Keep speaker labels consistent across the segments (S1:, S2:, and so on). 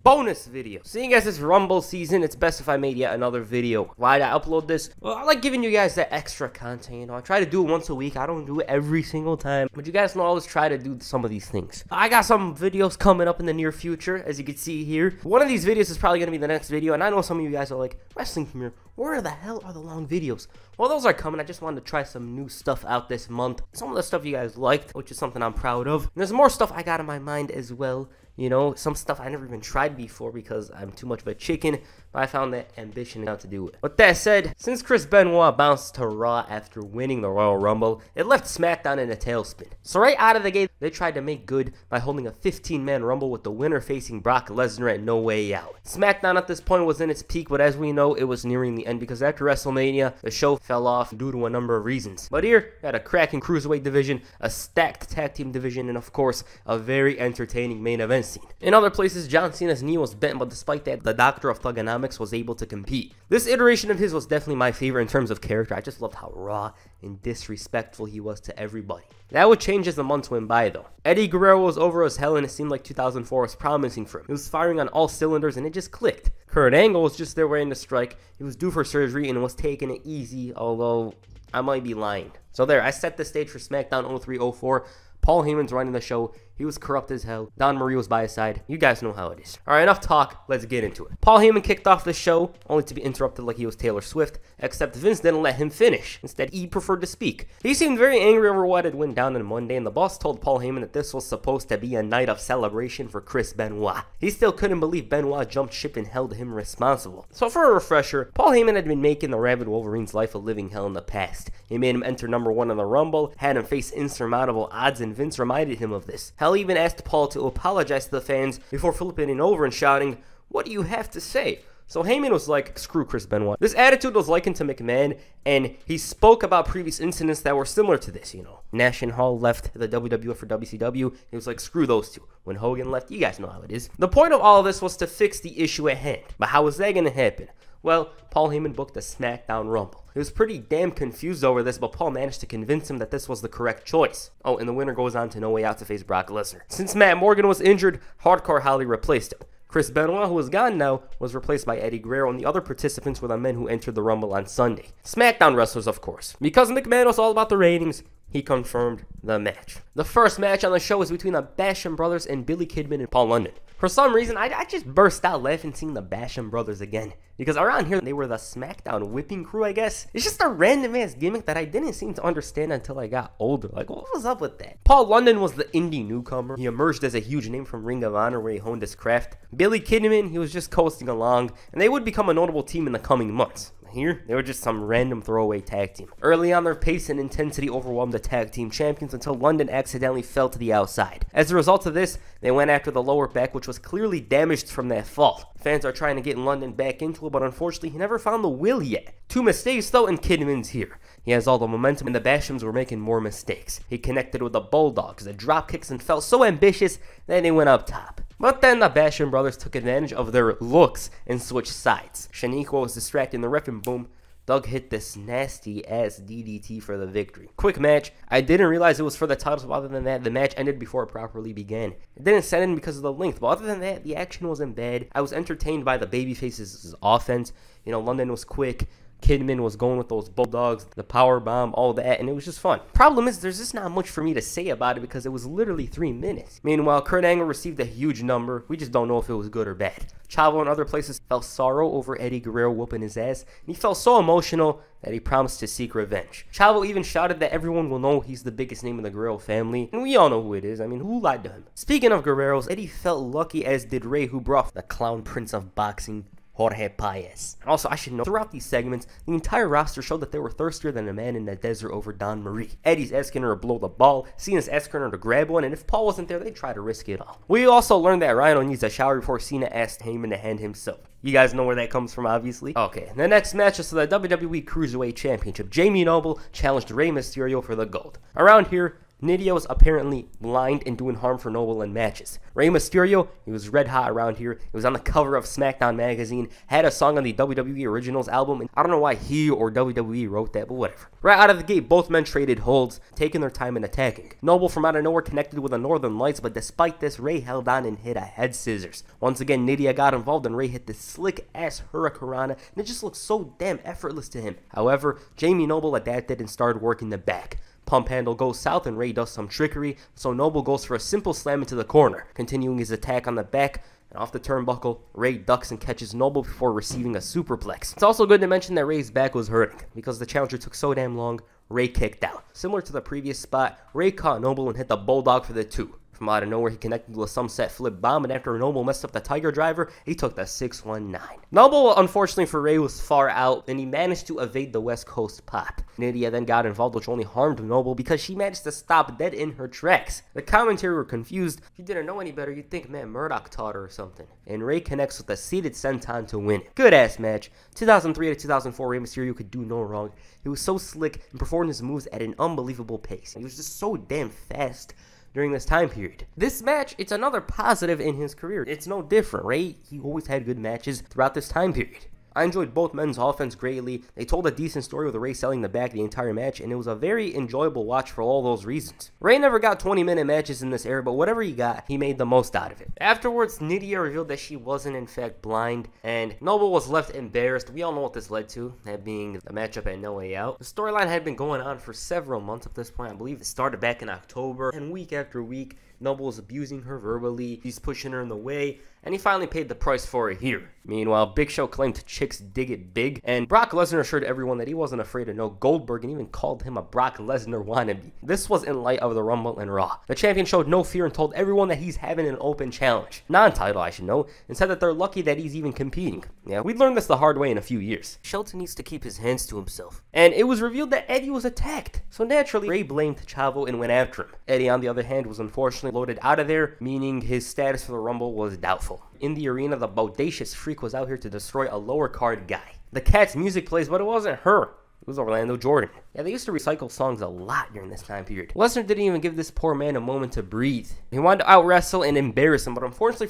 S1: bonus video. Seeing as it's Rumble season, it's best if I made yet another video. Why'd I upload this? Well, I like giving you guys that extra content, you know. I try to do it once a week. I don't do it every single time, but you guys know I always try to do some of these things. I got some videos coming up in the near future, as you can see here. One of these videos is probably going to be the next video, and I know some of you guys are like, Wrestling Premiere, where the hell are the long videos? Well, those are coming. I just wanted to try some new stuff out this month. Some of the stuff you guys liked, which is something I'm proud of. And there's more stuff I got in my mind as well. You know, some stuff I never even tried before because I'm too much of a chicken, but I found that ambition now to do it. With that said, since Chris Benoit bounced to Raw after winning the Royal Rumble, it left SmackDown in a tailspin. So right out of the gate, they tried to make good by holding a 15-man Rumble with the winner facing Brock Lesnar at No Way Out. SmackDown at this point was in its peak, but as we know, it was nearing the end because after WrestleMania, the show fell off due to a number of reasons. But here, we had a cracking Cruiserweight division, a stacked tag team division, and of course, a very entertaining main event scene. In other places, John Cena's knee was bent, but despite that, the Doctor of Thugonomics was able to compete. This iteration of his was definitely my favorite in terms of character. I just loved how raw and disrespectful he was to everybody. That would change as the months went by, though. Eddie Guerrero was over as hell, and it seemed like 2004 was promising for him. He was firing on all cylinders, and it just clicked. Kurt Angle was just there waiting to strike. He was due for surgery and was taking it easy, although I might be lying. So there, I set the stage for SmackDown 03-04. Paul Heyman's running the show. He was corrupt as hell. Don Marie was by his side. You guys know how it is. Alright, enough talk. Let's get into it. Paul Heyman kicked off the show, only to be interrupted like he was Taylor Swift, except Vince didn't let him finish. Instead, he preferred to speak. He seemed very angry over what had went down on Monday, and the boss told Paul Heyman that this was supposed to be a night of celebration for Chris Benoit. He still couldn't believe Benoit jumped ship and held him responsible. So for a refresher, Paul Heyman had been making the Rabid Wolverine's life a living hell in the past. He made him enter #1 in the Rumble, had him face insurmountable odds, and Vince reminded him of this. Hell even asked Paul to apologize to the fans before flipping it over and shouting, "What do you have to say?" So Heyman was like, screw Chris Benoit. This attitude was likened to McMahon, and he spoke about previous incidents that were similar to this, you know. Nash and Hall left the WWF for WCW. He was like, screw those two. When Hogan left, you guys know how it is. The point of all of this was to fix the issue at hand. But how was that going to happen? Well, Paul Heyman booked a SmackDown Rumble. He was pretty damn confused over this, but Paul managed to convince him that this was the correct choice. Oh, and the winner goes on to No Way Out to face Brock Lesnar. Since Matt Morgan was injured, Hardcore Holly replaced him. Chris Benoit, who was gone now, was replaced by Eddie Guerrero, and the other participants were the men who entered the Rumble on Sunday. SmackDown wrestlers, of course. Because McMahon was all about the ratings, he confirmed the match. The first match on the show was between the Basham brothers and Billy Kidman and Paul London. For some reason, I just burst out laughing seeing the Basham brothers again. Because around here, they were the SmackDown whipping crew, I guess. It's just a random-ass gimmick that I didn't seem to understand until I got older. Like, what was up with that? Paul London was the indie newcomer. He emerged as a huge name from Ring of Honor, where he honed his craft. Billy Kidman, he was just coasting along, and they would become a notable team in the coming months. Here, they were just some random throwaway tag team. Early on, their pace and intensity overwhelmed the tag team champions until London accidentally fell to the outside. As a result of this, they went after the lower back, which was clearly damaged from that fall. Fans are trying to get London back into it, but unfortunately, he never found the will yet. 2 mistakes though, and Kidman's here. He has all the momentum, and the Bashams were making more mistakes. He connected with the Bulldogs, the drop kicks, and felt so ambitious that they went up top. But then the Basham brothers took advantage of their looks and switched sides. Shaniqua was distracting the ref, and boom, Doug hit this nasty-ass DDT for the victory. Quick match. I didn't realize it was for the titles, but other than that, the match ended before it properly began. It didn't set in because of the length, but other than that, the action wasn't bad. I was entertained by the babyfaces' offense. You know, London was quick. Kidman was going with those Bulldogs, the power bomb, all that, and it was just fun. Problem is, there's just not much for me to say about it because it was literally 3 minutes. Meanwhile, Kurt Angle received a huge number. We just don't know if it was good or bad. Chavo and other places felt sorrow over Eddie Guerrero whooping his ass, and he felt so emotional that he promised to seek revenge. Chavo even shouted that everyone will know he's the biggest name in the Guerrero family, and we all know who it is. I mean, who lied to him? Speaking of Guerreros, Eddie felt lucky, as did Ray, who brought the clown prince of boxing, Jorge Paez. Also, I should note, throughout these segments, the entire roster showed that they were thirstier than a man in the desert over Don Marie. Eddie's asking her to blow the ball, Cena's asking her to grab one, and if Paul wasn't there, they'd try to risk it all. We also learned that Rhino needs a shower before Cena asked Heyman to hand himself. You guys know where that comes from, obviously. Okay, the next match is for the WWE Cruiserweight Championship. Jamie Noble challenged Rey Mysterio for the gold. Around here, Nidia was apparently blind and doing harm for Noble in matches. Rey Mysterio, he was red hot around here. He was on the cover of SmackDown magazine, had a song on the WWE Originals album, and I don't know why he or WWE wrote that, but whatever. Right out of the gate, both men traded holds, taking their time in attacking. Noble from out of nowhere connected with the Northern Lights, but despite this, Rey held on and hit a head scissors. Once again, Nidia got involved and Rey hit this slick-ass Hurricanrana, and it just looked so damn effortless to him. However, Jamie Noble adapted and started working the back. Pump handle goes south and Rey does some trickery, so Noble goes for a simple slam into the corner. Continuing his attack on the back, and off the turnbuckle, Rey ducks and catches Noble before receiving a superplex. It's also good to mention that Rey's back was hurting, because the challenger took so damn long, Rey kicked out. Similar to the previous spot, Rey caught Noble and hit the Bulldog for the 2. From out of nowhere, he connected with a sunset flip bomb, and after Noble messed up the Tiger Driver, he took the 619. Noble, unfortunately for Rey, was far out, and he managed to evade the West Coast pop. Nidia then got involved, which only harmed Noble because she managed to stop dead in her tracks. The commentary were confused. If you didn't know any better, you'd think Matt Murdock taught her or something. And Rey connects with a seated senton to win. Good-ass match. 2003 to 2004, Rey Mysterio could do no wrong. He was so slick and performed his moves at an unbelievable pace. He was just so damn fast during this time period. This match, it's another positive in his career. It's no different. Rey, he always had good matches throughout this time period. I enjoyed both men's offense greatly. They told a decent story with Rey selling the back the entire match, and it was a very enjoyable watch for all those reasons. Rey never got 20-minute matches in this era, but whatever he got, he made the most out of it. Afterwards, Nidia revealed that she wasn't in fact blind, and Noble was left embarrassed. We all know what this led to, that being the matchup at No Way Out. The storyline had been going on for several months at this point. I believe it started back in October, and week after week, Noble was abusing her verbally, he's pushing her in the way, and he finally paid the price for it here. Meanwhile, Big Show claimed chicks dig it big, and Brock Lesnar assured everyone that he wasn't afraid of no Goldberg and even called him a Brock Lesnar wannabe. This was in light of the Rumble and Raw. The champion showed no fear and told everyone that he's having an open challenge. Non-title, I should know, and said that they're lucky that he's even competing. Yeah, we'd learned this the hard way in a few years. Shelton needs to keep his hands to himself. And it was revealed that Eddie was attacked. So naturally, Rey blamed Chavo and went after him. Eddie, on the other hand, was unfortunately loaded out of there, meaning his status for the Rumble was doubtful. In the arena, the bodacious freak was out here to destroy a lower card guy. The Cat's music plays, but it wasn't her. It was Orlando Jordan. Yeah, they used to recycle songs a lot during this time period. Lesnar didn't even give this poor man a moment to breathe. He wanted to out-wrestle and embarrass him, but unfortunately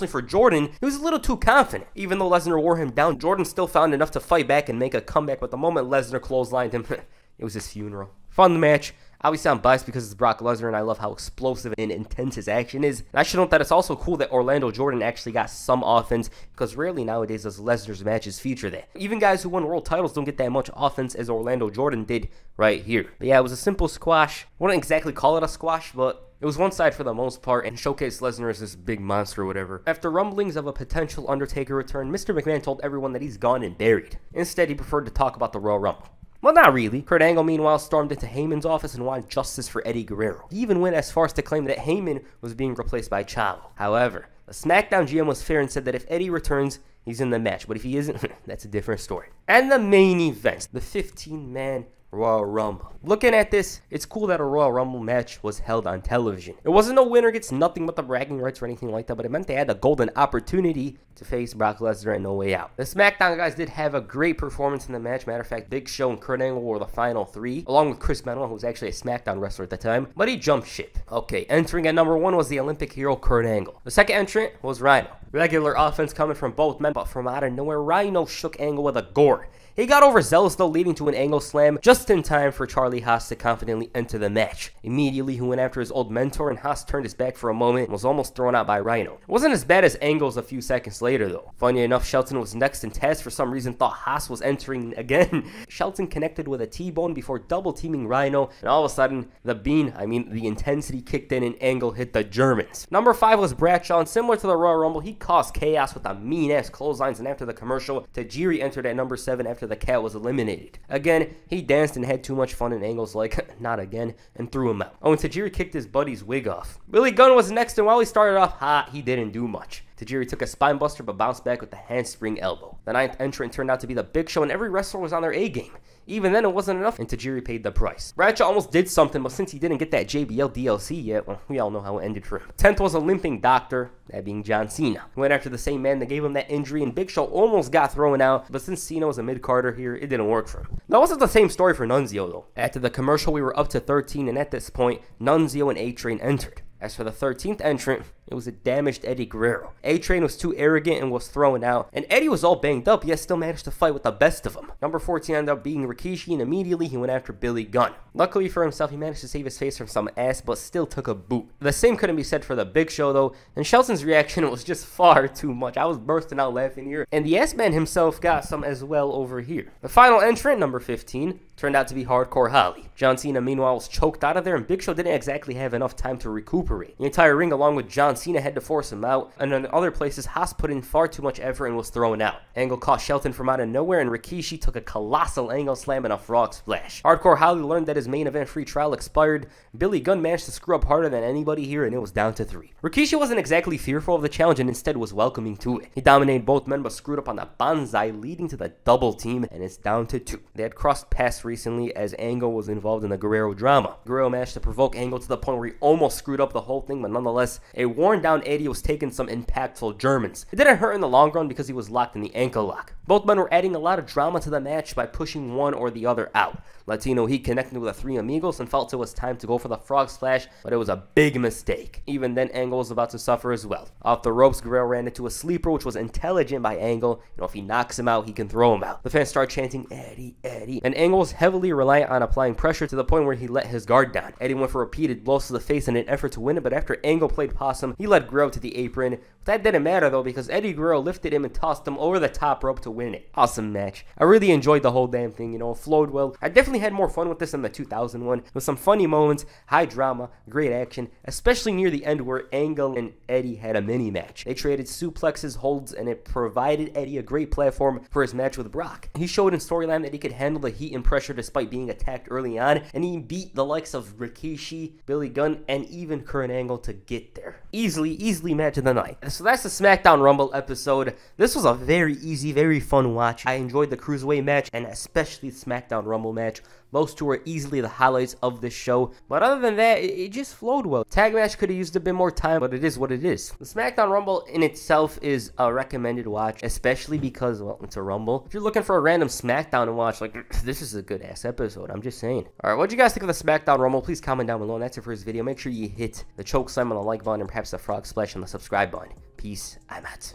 S1: for Jordan, he was a little too confident. Even though Lesnar wore him down, Jordan still found enough to fight back and make a comeback, but the moment Lesnar clotheslined him, it was his funeral. Fun match. Obviously, I'm biased because it's Brock Lesnar, and I love how explosive and intense his action is. And I should note that it's also cool that Orlando Jordan actually got some offense, because rarely nowadays does Lesnar's matches feature that. Even guys who won world titles don't get that much offense as Orlando Jordan did right here. But yeah, it was a simple squash. I wouldn't exactly call it a squash, but it was one side for the most part, and showcased Lesnar as this big monster or whatever. After rumblings of a potential Undertaker return, Mr. McMahon told everyone that he's gone and buried. Instead, he preferred to talk about the Royal Rumble. Well, not really. Kurt Angle, meanwhile, stormed into Heyman's office and wanted justice for Eddie Guerrero. He even went as far as to claim that Heyman was being replaced by Chavo. However, the SmackDown GM was fair and said that if Eddie returns, he's in the match. But if he isn't, that's a different story. And the main event, the 15-man Royal Rumble. Looking at this, it's cool that a Royal Rumble match was held on television. It wasn't no winner gets nothing but the bragging rights or anything like that, but it meant they had a golden opportunity to face Brock Lesnar at No Way Out. The SmackDown guys did have a great performance in the match. Matter of fact, Big Show and Kurt Angle were the final 3, along with Chris Benoit, who was actually a SmackDown wrestler at the time, but he jumped ship. Okay, entering at number 1 was the Olympic hero Kurt Angle. The second entrant was Rhino. Regular offense coming from both men, but from out of nowhere, Rhino shook Angle with a gore. He got overzealous though, leading to an Angle slam just in time for Charlie Haas to confidently enter the match. Immediately, he went after his old mentor, and Haas turned his back for a moment and was almost thrown out by Rhino. It wasn't as bad as Angle's a few seconds later though. Funny enough, Shelton was next, and Taz for some reason thought Haas was entering again. Shelton connected with a T-bone before double teaming Rhino, and all of a sudden, the intensity kicked in and Angle hit the Germans. Number 5 was Bradshaw, and similar to the Royal Rumble, he caused chaos with a mean-ass clotheslines, and after the commercial, Tajiri entered at number 7 after the Cat was eliminated. Again, he danced and had too much fun, and Angle's like, not again, and threw him out. Oh, and Tajiri kicked his buddy's wig off. Billy Gunn was next, and while he started off hot, he didn't do much. Tajiri took a spine buster but bounced back with the handspring elbow. The 9th entrant turned out to be the Big Show, and every wrestler was on their A game. Even then, it wasn't enough, and Tajiri paid the price. Bradshaw almost did something, but since he didn't get that JBL DLC yet, well, we all know how it ended for him. 10th was a limping doctor, that being John Cena. He went after the same man that gave him that injury, and Big Show almost got thrown out, but since Cena was a mid-carder here, it didn't work for him. That wasn't the same story for Nunzio, though. After the commercial, we were up to 13, and at this point, Nunzio and A-Train entered. As for the 13th entrant, it was a damaged Eddie Guerrero. A-Train was too arrogant and was thrown out, and Eddie was all banged up, yet still managed to fight with the best of them. Number 14 ended up being Rikishi, and immediately he went after Billy Gunn. Luckily for himself, he managed to save his face from some ass, but still took a boot. The same couldn't be said for the Big Show, though, and Shelton's reaction was just far too much. I was bursting out laughing here, and the ass man himself got some as well over here. The final entrant, number 15, turned out to be Hardcore Holly. John Cena, meanwhile, was choked out of there, and Big Show didn't exactly have enough time to recuperate. The entire ring, along with John Cena, had to force him out, and in other places, Haas put in far too much effort and was thrown out. Angle caught Shelton from out of nowhere, and Rikishi took a colossal angle slam and a frog splash. Hardcore Holly learned that his main event free trial expired. Billy Gunn managed to screw up harder than anybody here, and it was down to 3. Rikishi wasn't exactly fearful of the challenge and instead was welcoming to it. He dominated both men but screwed up on the banzai, leading to the double team, and it's down to 2. They had crossed paths recently as Angle was involved in the Guerrero drama. Guerrero managed to provoke Angle to the point where he almost screwed up the whole thing, but nonetheless, a worn down Eddie was taking some impactful Germans. It didn't hurt in the long run because he was locked in the ankle lock. Both men were adding a lot of drama to the match by pushing one or the other out. Latino Heat connected with the 3 Amigos and felt it was time to go for the frog splash, but it was a big mistake. Even then, Angle was about to suffer as well. Off the ropes, Guerrero ran into a sleeper, which was intelligent by Angle. If he knocks him out, he can throw him out. The fans start chanting, Eddie, Eddie, and Angle was heavily reliant on applying pressure to the point where he let his guard down. Eddie went for repeated blows to the face in an effort to win it, but after Angle played possum, he led Guerrero to the apron. That didn't matter though, because Eddie Guerrero lifted him and tossed him over the top rope to win it. Awesome match. I really enjoyed the whole damn thing, it flowed well. I definitely had more fun with this than the 2001, with some funny moments, high drama, great action, especially near the end where Angle and Eddie had a mini match. They traded suplexes, holds, and it provided Eddie a great platform for his match with Rawk. He showed in storyline that he could handle the heat and pressure despite being attacked early on, and he beat the likes of Rikishi, Billy Gunn, and even Kurt Angle to get there. Easily match of the night. So that's the SmackDown Rumble episode. This was a very easy, very fun watch. I enjoyed the Cruiserweight match and especially the SmackDown Rumble match. Those two are easily the highlights of this show. But other than that, it just flowed well. Tag match could have used a bit more time, but it is what it is. The SmackDown Rumble in itself is a recommended watch, especially because, well, it's a Rumble. If you're looking for a random SmackDown to watch, like, this is a good-ass episode. I'm just saying. Alright, what'd you guys think of the SmackDown Rumble? Please comment down below. And that's it for this video. Make sure you hit the choke slam on the like button and perhaps the frog splash on the subscribe button. Peace. I'm out.